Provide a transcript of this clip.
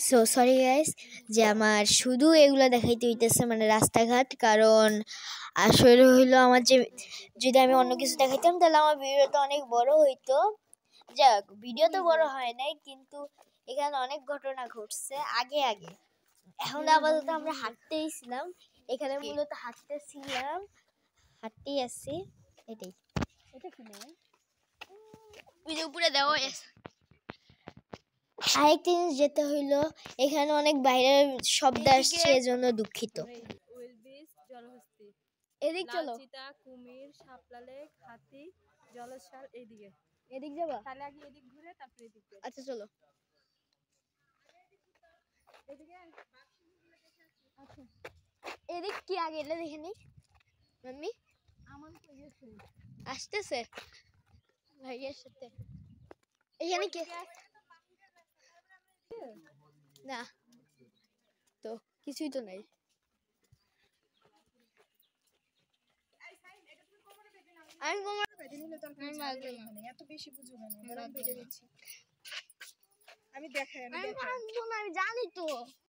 So sorry guys যে আমার শুধু এগুলো দেখাইতে হইতেছে মানে রাস্তাঘাট, কারণ আসলে হইলো আমার যে যদি আমি অন্য কিছু দেখাইতাম তাহলে আমার ভিডিওটা অনেক বড় হইতো। যাক, ভিডিও তো বড় হয় নাই, কিন্তু এখানে অনেক ঘটনা ঘটছে আগে আগে। এখন আপাতত আমরা হাঁটতেই ছিলাম, এখানে মূলত হাঁটতেই আসছি, এটাই। এটা কি না ওই যে উপরে দেওয়া আরেকটা জিনিস যেতে হইলো, এখানে অনেক বাইরের শব্দ আসছে, এজন্য দুঃখিত। এদিক চলো, কুমির, শাপলা লেক, হাতি, জলসার, এইদিকে। এদিক যাবা? তাহলে আগে এদিক ঘুরে তারপরে এদিক যাই। আচ্ছা চলো। এদিকে আচ্ছা এদিক কি আগে এটা দেখে নি মাম্মি, আমার তো গেছে আসতেছে ভাইয়ের সাথে। এখানে কি না, তো কিছুই তো নাই। আমি কোমর বেঁধে নিলে তো এত বেশি বুঝো না, আমি বেঁধে দিচ্ছি। আমি দেখাই, আমি জানি তো।